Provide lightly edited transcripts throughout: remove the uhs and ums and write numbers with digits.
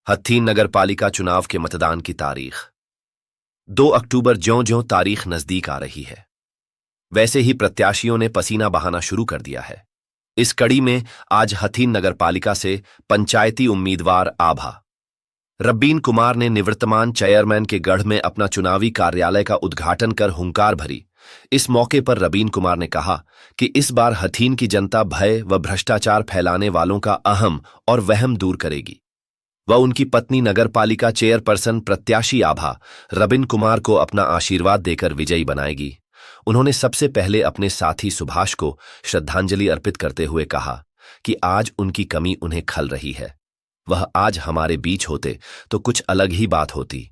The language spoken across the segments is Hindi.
हथीन नगर पालिका चुनाव के मतदान की तारीख 2 अक्टूबर। ज्यों-ज्यों तारीख नजदीक आ रही है, वैसे ही प्रत्याशियों ने पसीना बहाना शुरू कर दिया है। इस कड़ी में आज हथीन नगर पालिका से पंचायती उम्मीदवार आभा रब्बीन कुमार ने निवर्तमान चेयरमैन के गढ़ में अपना चुनावी कार्यालय का उद्घाटन कर हुंकार भरी। इस मौके पर रब्बीन कुमार ने कहा कि इस बार हथीन की जनता भय व भ्रष्टाचार फैलाने वालों का अहम और वहम दूर करेगी। वह उनकी पत्नी नगर पालिका चेयरपर्सन प्रत्याशी आभा रब्बीन कुमार को अपना आशीर्वाद देकर विजयी बनाएगी। उन्होंने सबसे पहले अपने साथी सुभाष को श्रद्धांजलि अर्पित करते हुए कहा कि आज उनकी कमी उन्हें खल रही है। वह आज हमारे बीच होते तो कुछ अलग ही बात होती।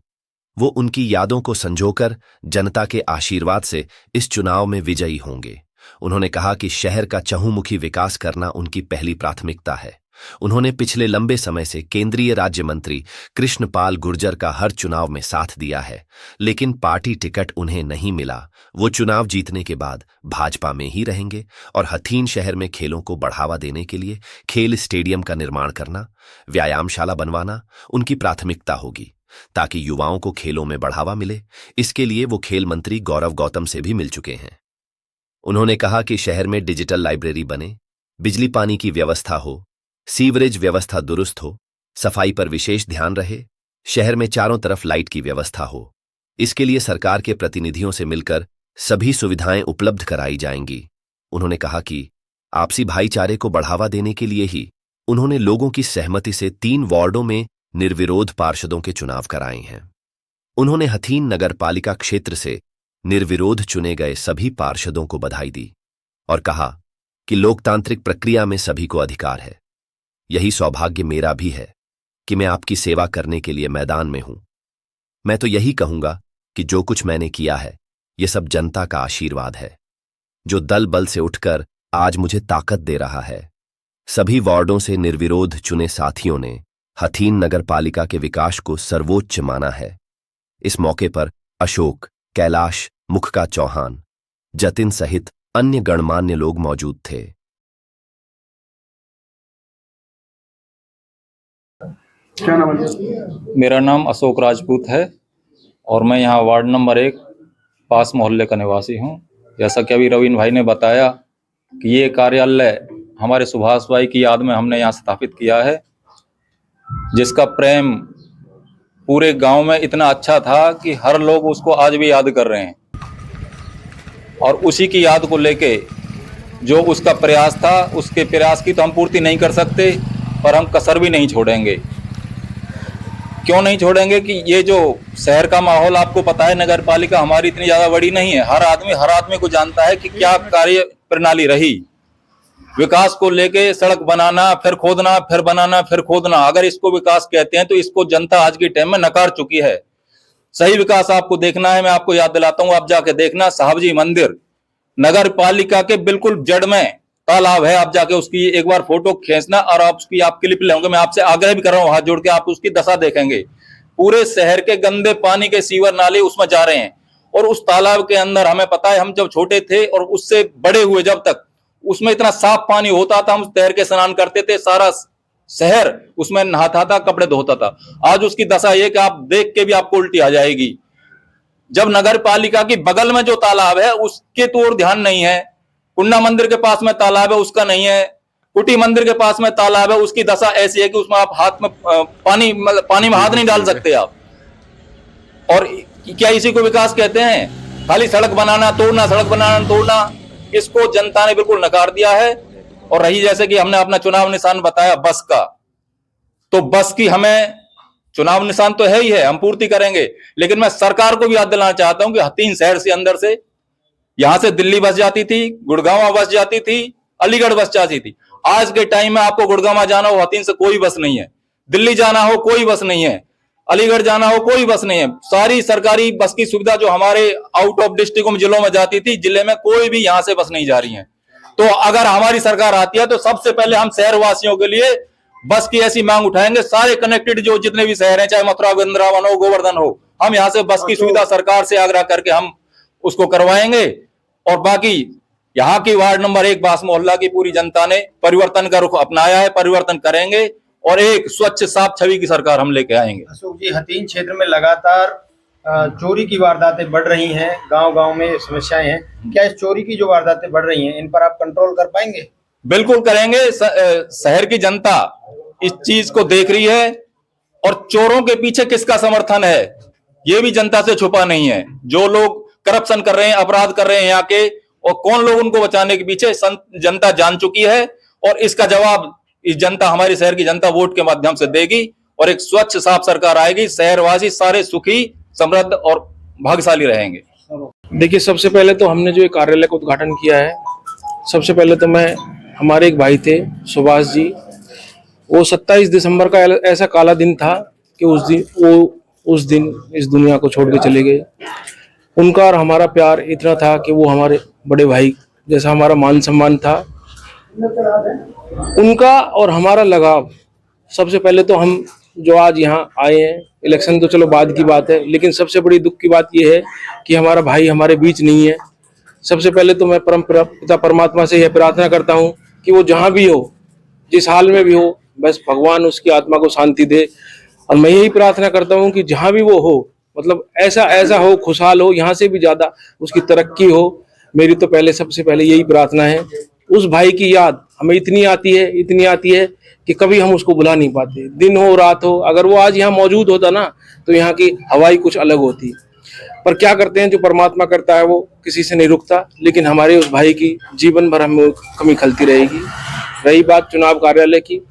वो उनकी यादों को संजोकर जनता के आशीर्वाद से इस चुनाव में विजयी होंगे। उन्होंने कहा कि शहर का चहुमुखी विकास करना उनकी पहली प्राथमिकता है। उन्होंने पिछले लंबे समय से केंद्रीय राज्य मंत्री कृष्णपाल गुर्जर का हर चुनाव में साथ दिया है, लेकिन पार्टी टिकट उन्हें नहीं मिला। वो चुनाव जीतने के बाद भाजपा में ही रहेंगे और हथीन शहर में खेलों को बढ़ावा देने के लिए खेल स्टेडियम का निर्माण करना, व्यायामशाला बनवाना उनकी प्राथमिकता होगी, ताकि युवाओं को खेलों में बढ़ावा मिले। इसके लिए वो खेल मंत्री गौरव गौतम से भी मिल चुके हैं। उन्होंने कहा कि शहर में डिजिटल लाइब्रेरी बने, बिजली पानी की व्यवस्था हो, सीवरेज व्यवस्था दुरुस्त हो, सफाई पर विशेष ध्यान रहे, शहर में चारों तरफ लाइट की व्यवस्था हो। इसके लिए सरकार के प्रतिनिधियों से मिलकर सभी सुविधाएं उपलब्ध कराई जाएंगी। उन्होंने कहा कि आपसी भाईचारे को बढ़ावा देने के लिए ही उन्होंने लोगों की सहमति से 3 वार्डों में निर्विरोध पार्षदों के चुनाव कराए हैं। उन्होंने हथीन नगर पालिका क्षेत्र से निर्विरोध चुने गए सभी पार्षदों को बधाई दी और कहा कि लोकतांत्रिक प्रक्रिया में सभी को अधिकार है। यही सौभाग्य मेरा भी है कि मैं आपकी सेवा करने के लिए मैदान में हूं। मैं तो यही कहूंगा कि जो कुछ मैंने किया है, यह सब जनता का आशीर्वाद है, जो दल बल से उठकर आज मुझे ताकत दे रहा है। सभी वार्डों से निर्विरोध चुने साथियों ने हथीन नगर पालिका के विकास को सर्वोच्च माना है। इस मौके पर अशोक, कैलाश, मुखका चौहान, जतिन सहित अन्य गणमान्य लोग मौजूद थे। क्या नाम है? मेरा नाम अशोक राजपूत है और मैं यहाँ वार्ड नंबर 1 पास मोहल्ले का निवासी हूँ। जैसा कि अभी रवीन भाई ने बताया कि ये कार्यालय हमारे सुभाष भाई की याद में हमने यहाँ स्थापित किया है, जिसका प्रेम पूरे गांव में इतना अच्छा था कि हर लोग उसको आज भी याद कर रहे हैं। और उसी की याद को लेके जो उसका प्रयास था, उसके प्रयास की तो हम पूर्ति नहीं कर सकते, पर हम कसर भी नहीं छोड़ेंगे। क्यों नहीं छोड़ेंगे कि ये जो शहर का माहौल आपको पता है, नगर पालिका हमारी इतनी ज्यादा बड़ी नहीं है। हर आदमी को जानता है कि क्या कार्य प्रणाली रही विकास को लेके। सड़क बनाना, फिर खोदना, फिर बनाना, फिर खोदना, अगर इसको विकास कहते हैं तो इसको जनता आज के टाइम में नकार चुकी है। सही विकास आपको देखना है, मैं आपको याद दिलाता हूं, आप जाके देखना साहब जी मंदिर नगर पालिका के बिल्कुल जड़ में तालाब है। आप जाके उसकी एक बार फोटो खींचना और आप उसकी आप क्लिप लेंगे। मैं आपसे आग्रह भी कर रहा हूं हाथ जोड़ के, आप उसकी दशा देखेंगे। पूरे शहर के गंदे पानी के सीवर नाले उसमें जा रहे हैं। और उस तालाब के अंदर हमें पता है, हम जब छोटे थे और उससे बड़े हुए जब तक, उसमें इतना साफ पानी होता था, हम तैर के स्नान करते थे, सारा शहर उसमें नहाता था, कपड़े धोता था। आज उसकी दशा ये कि आप देख के भी आपको उल्टी आ जाएगी। जब नगर पालिका की बगल में जो तालाब है उसके तो और ध्यान नहीं है, कुंडा मंदिर के पास में तालाब है उसका नहीं है, कुटी मंदिर के पास में तालाब है, उसकी दशा ऐसी है कि उसमें आप हाथ में पानी में हाथ नहीं डाल सकते आप। और क्या इसी को विकास कहते हैं? खाली सड़क बनाना तोड़ना, सड़क बनाना तोड़ना, इसको जनता ने बिल्कुल नकार दिया है। और रही जैसे कि हमने अपना चुनाव निशान बताया बस का, तो बस की हमें चुनाव निशान तो है ही है, हम पूर्ति करेंगे। लेकिन मैं सरकार को भी याद दिलाना चाहता हूं कि हथीन शहर से अंदर से यहां से दिल्ली बस जाती थी, गुड़गांव बस जाती थी, अलीगढ़ बस जाती थी। आज के टाइम में आपको गुड़गांव जाना हो, हथीन से कोई बस नहीं है। दिल्ली जाना हो कोई बस नहीं है, अलीगढ़ जाना हो कोई बस नहीं है। सारी सरकारी बस की सुविधा जो हमारे आउट ऑफ डिस्ट्रिक्ट जिलों में जाती थी, जिले में कोई भी यहां से बस नहीं जा रही है। तो अगर हमारी सरकार आती है तो सबसे पहले हम शहर वासियों के लिए बस की ऐसी मांग उठाएंगे। सारे कनेक्टेड जो जितने भी शहर हैं, चाहे मथुरा, वृंदावन हो, गोवर्धन हो, हम यहाँ से बस की सुविधा सरकार से आग्रह करके हम उसको करवाएंगे। और बाकी यहाँ की वार्ड नंबर 1 बास मोहल्ला की पूरी जनता ने परिवर्तन का रुख अपनाया है, परिवर्तन करेंगे और एक स्वच्छ साफ छवि की सरकार हम लेके आएंगे। अशोक जी, हथीन क्षेत्र में लगातार चोरी की वारदातें बढ़ रही हैं, गांव-गांव में समस्याएं हैं। क्या इस चोरी की जो वारदातें बढ़ रही हैं, इन पर आप कंट्रोल कर पाएंगे? बिल्कुल करेंगे। शहर की जनता इस चीज को देख रही है और चोरों के पीछे किसका समर्थन है ये भी जनता से छुपा नहीं है। जो लोग करप्शन कर रहे हैं, अपराध कर रहे हैं यहाँ के, और कौन लोग उनको बचाने के पीछे, जनता जान चुकी है। और इसका जवाब इस जनता, हमारी शहर की जनता वोट के माध्यम से देगी और एक स्वच्छ साफ सरकार आएगी। शहरवासी सारे सुखी, समृद्ध और भाग्यशाली रहेंगे। देखिए, सबसे पहले तो हमने जो कार्यालय का उद्घाटन किया है, सबसे पहले तो मैं, हमारे एक भाई थे सुभाष जी, वो 27 दिसंबर का ऐसा काला दिन था कि उस दिन इस दुनिया को छोड़ के चले गए। उनका और हमारा प्यार इतना था कि वो हमारे बड़े भाई जैसा हमारा मान सम्मान था। उनका और हमारा लगाव, सबसे पहले तो हम जो आज यहाँ आए हैं, इलेक्शन तो चलो बाद की बात है, लेकिन सबसे बड़ी दुख की बात यह है कि हमारा भाई हमारे बीच नहीं है। सबसे पहले तो मैं परम पिता परमात्मा से यह प्रार्थना करता हूँ कि वो जहाँ भी हो, जिस हाल में भी हो, बस भगवान उसकी आत्मा को शांति दे। और मैं यही प्रार्थना करता हूँ कि जहाँ भी वो हो, मतलब ऐसा हो, खुशहाल हो, यहाँ से भी ज्यादा उसकी तरक्की हो। मेरी तो सबसे पहले यही प्रार्थना है। उस भाई की याद हमें इतनी आती है कि कभी हम उसको भुला नहीं पाते। दिन हो रात हो, अगर वो आज यहाँ मौजूद होता ना, तो यहाँ की हवाई कुछ अलग होती। पर क्या करते हैं, जो परमात्मा करता है वो किसी से नहीं रुकता। लेकिन हमारे उस भाई की जीवन भर हमें कमी खलती रहेगी। रही बात चुनाव कार्यालय की,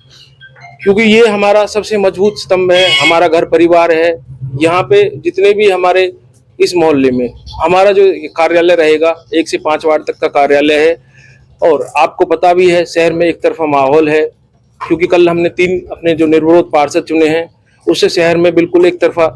क्योंकि ये हमारा सबसे मजबूत स्तंभ है, हमारा घर परिवार है। यहाँ पे जितने भी हमारे इस मोहल्ले में हमारा जो कार्यालय रहेगा, 1 से 5 वार्ड तक का कार्यालय है। और आपको पता भी है, शहर में एक तरफा माहौल है, क्योंकि कल हमने 3 अपने जो निर्विरोध पार्षद चुने हैं, उससे शहर में बिल्कुल एक तरफा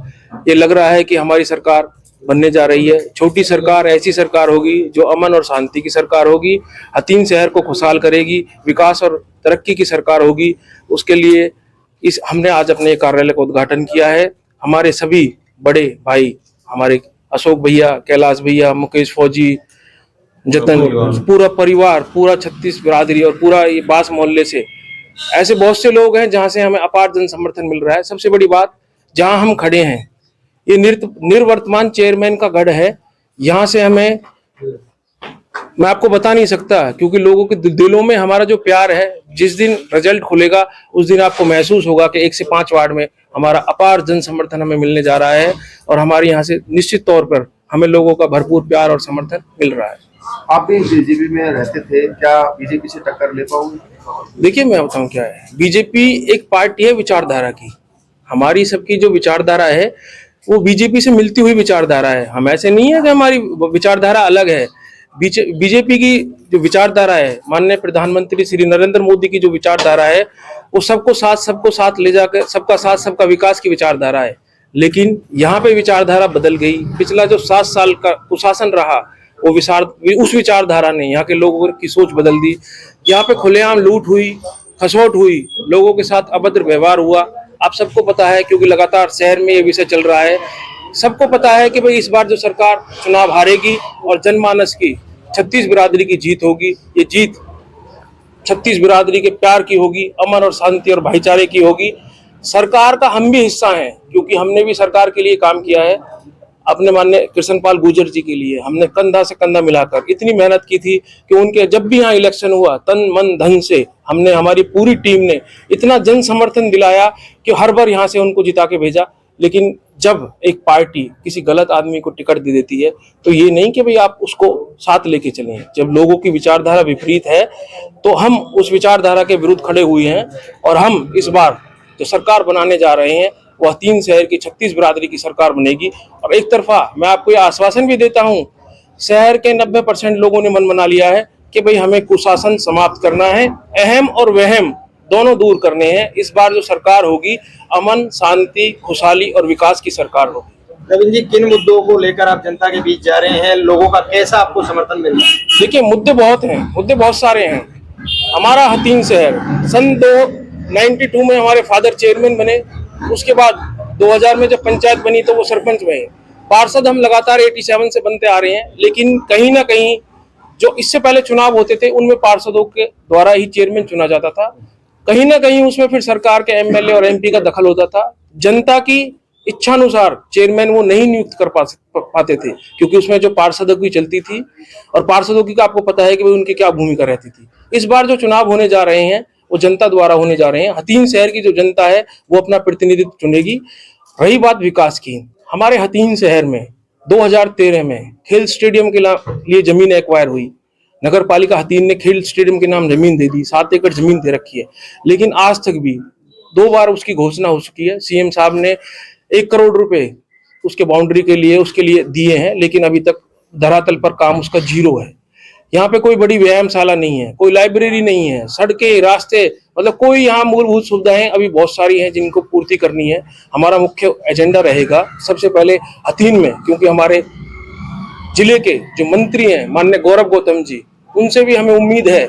ये लग रहा है कि हमारी सरकार बनने जा रही है। छोटी सरकार ऐसी सरकार होगी जो अमन और शांति की सरकार होगी, हथीन शहर को खुशहाल करेगी, विकास और तरक्की की सरकार होगी। उसके लिए हमने आज अपने कार्यालय का उद्घाटन किया है। हमारे सभी बड़े भाई, हमारे अशोक भैया, कैलाश भैया, मुकेश फौजी, जतन, पूरा परिवार, पूरा 36 बिरादरी और पूरा ये बास मोहल्ले से ऐसे बहुत से लोग हैं जहां से हमें अपार जन समर्थन मिल रहा है। सबसे बड़ी बात, जहां हम खड़े हैं, ये निर्वर्तमान चेयरमैन का गढ़ है। यहाँ से हमें, मैं आपको बता नहीं सकता, क्योंकि लोगों के दिलों में हमारा जो प्यार है, जिस दिन रिजल्ट खुलेगा उस दिन आपको महसूस होगा कि 1 से 5 वार्ड में हमारा अपार जन समर्थन हमें मिलने जा रहा है। और हमारे यहाँ से निश्चित तौर पर हमें लोगों का भरपूर प्यार और समर्थन मिल रहा है। आप भी बीजेपी में रहते थे, क्या बीजेपी से टक्कर ले पाओगे? देखिए, मैं बताऊं क्या है, बीजेपी एक पार्टी है विचारधारा की। हमारी सबकी जो विचारधारा है वो बीजेपी से मिलती हुई विचारधारा है। हम ऐसे नहीं है कि हमारी विचारधारा अलग है। बीजेपी की जो विचारधारा है, माननीय प्रधानमंत्री श्री नरेंद्र मोदी की जो विचारधारा है, वो सबको साथ ले जाकर सबका साथ सबका विकास की विचारधारा है। लेकिन यहाँ पे विचारधारा बदल गई। पिछला जो 7 साल का कुशासन रहा, उस विचारधारा ने यहाँ के लोगों की सोच बदल दी। यहाँ पे खुलेआम लूट हुई, खसोट हुई, लोगों के साथ अभद्र व्यवहार हुआ। आप सबको पता है, क्योंकि लगातार शहर में ये विषय चल रहा है। सबको पता है कि भाई इस बार जो सरकार चुनाव हारेगी और जनमानस की 36 बिरादरी की जीत होगी। ये जीत 36 बिरादरी के प्यार की होगी, अमन और शांति और भाईचारे की होगी। सरकार का हम भी हिस्सा हैं, क्योंकि हमने भी सरकार के लिए काम किया है। अपने माननीय कृष्णपाल गुर्जर जी के लिए हमने कंधा से कंधा मिलाकर इतनी मेहनत की थी कि उनके जब भी यहाँ इलेक्शन हुआ, तन मन धन से हमने, हमारी पूरी टीम ने इतना जन समर्थन दिलाया कि हर बार यहाँ से उनको जिता के भेजा। लेकिन जब एक पार्टी किसी गलत आदमी को टिकट दे देती है, तो ये नहीं कि भाई आप उसको साथ लेके चलें। जब लोगों की विचारधारा विपरीत है, तो हम उस विचारधारा के विरुद्ध खड़े हुए हैं। और हम इस बार जो सरकार बनाने जा रहे हैं, वह हथीन शहर की 36 बिरादरी की सरकार बनेगी। और एक तरफा मैं आपको यह आश्वासन भी देता हूं, शहर के 90% लोगों ने मन बना लिया है कि भाई हमें कुशासन समाप्त करना है, अहम और वहम दोनों दूर करने हैं। इस बार जो सरकार होगी, अमन, शांति, खुशहाली और विकास की सरकार होगी। रविंद्र जी, किन मुद्दों को लेकर आप जनता के बीच जा रहे हैं? लोगों का कैसा आपको समर्थन मिल रहा है? देखिए, मुद्दे बहुत सारे हैं। हमारा हथीन शहर सन 92 में हमारे फादर चेयरमैन बने। उसके बाद 2000 में जब पंचायत बनी तो वो सरपंच बने। पार्षद हम लगातार 87 से बनते आ रहे हैं। लेकिन कहीं ना कहीं जो इससे पहले चुनाव होते थे, उनमें पार्षदों के द्वारा ही चेयरमैन चुना जाता था। कहीं ना कहीं उसमें फिर सरकार के एमएलए और एमपी का दखल होता था। जनता की इच्छानुसार चेयरमैन वो नहीं नियुक्त कर पाते थे, क्योंकि उसमें जो पार्षदों की चलती थी, और पार्षदों की का आपको पता है कि भाई उनकी क्या भूमिका रहती थी। इस बार जो चुनाव होने जा रहे हैं वो जनता द्वारा होने जा रहे हैं। हथीन शहर की जो जनता है वो अपना प्रतिनिधित्व चुनेगी। रही बात विकास की, हमारे हथीन शहर में 2013 में खेल स्टेडियम के लिए जमीन एक्वायर हुई। नगर पालिका हथीन ने खेल स्टेडियम के नाम जमीन दे दी, 7 एकड़ जमीन दे रखी है, लेकिन आज तक भी 2 बार उसकी घोषणा हो चुकी है। सीएम साहब ने 1 करोड़ रुपए उसके बाउंड्री के लिए उसके लिए दिए हैं, लेकिन अभी तक धरातल पर काम उसका जीरो है। यहाँ पे कोई बड़ी व्यायामशाला नहीं है, कोई लाइब्रेरी नहीं है, सड़कें, रास्ते, मतलब कोई यहाँ मूलभूत सुविधाएं अभी बहुत सारी हैं जिनको पूर्ति करनी है। हमारा मुख्य एजेंडा रहेगा सबसे पहले हथीन में, क्योंकि हमारे जिले के जो मंत्री हैं माननीय गौरव गौतम जी, उनसे भी हमें उम्मीद है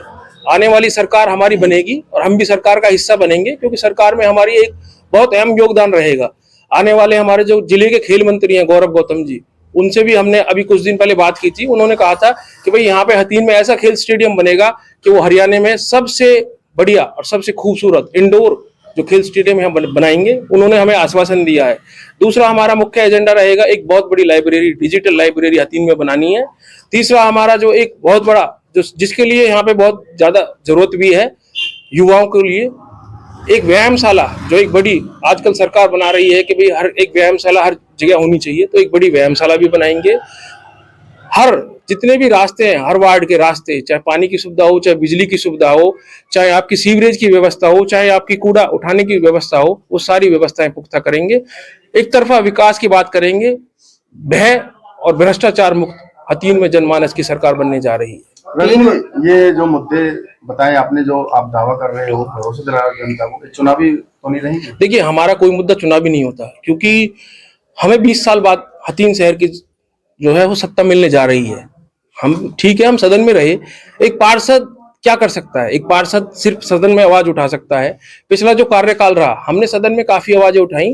आने वाली सरकार हमारी बनेगी और हम भी सरकार का हिस्सा बनेंगे, क्योंकि सरकार में हमारी एक बहुत अहम योगदान रहेगा। आने वाले हमारे जो जिले के खेल मंत्री हैं गौरव गौतम जी, उनसे भी हमने अभी कुछ दिन पहले बात की थी। उन्होंने कहा था कि भाई यहाँ पे हथीन में ऐसा खेल स्टेडियम बनेगा कि वो हरियाणा में सबसे बढ़िया और सबसे खूबसूरत इंडोर जो खेल स्टेडियम है बनाएंगे। उन्होंने हमें आश्वासन दिया है। दूसरा हमारा मुख्य एजेंडा रहेगा एक बहुत बड़ी लाइब्रेरी, डिजिटल लाइब्रेरी हथीन में बनानी है। तीसरा हमारा जो एक बहुत बड़ा जिसके लिए यहाँ पे बहुत ज्यादा जरूरत भी है युवाओं के लिए, एक व्यायामशाला जो एक बड़ी आजकल सरकार बना रही है कि भाई हर एक व्यायामशाला हर जगह होनी चाहिए, तो एक बड़ी व्यायामशाला भी बनाएंगे। हर जितने भी रास्ते हैं, हर वार्ड के रास्ते, चाहे पानी की सुविधा हो, चाहे बिजली की सुविधा हो, चाहे आपकी सीवरेज की व्यवस्था हो, चाहे आपकी कूड़ा उठाने की व्यवस्था हो, वो सारी व्यवस्थाएं पुख्ता करेंगे। एक तरफा विकास की बात करेंगे। भय और भ्रष्टाचार मुक्त हथीन में जनमानस की सरकार बनने जा रही है। रवीन, ये जो मुद्दे बताए आपने, जो आप दावा कर रहे हो भरोसे दिला जनता को, चुनावी तो नहीं रहेंगे? देखिए, हमारा कोई मुद्दा चुनावी नहीं होता, क्योंकि हमें 20 साल बाद हथीन शहर की जो है वो सत्ता मिलने जा रही है। हम ठीक है, हम सदन में रहे। एक पार्षद क्या कर सकता है? एक पार्षद सिर्फ सदन में आवाज उठा सकता है। पिछला जो कार्यकाल रहा, हमने सदन में काफी आवाजें उठाई।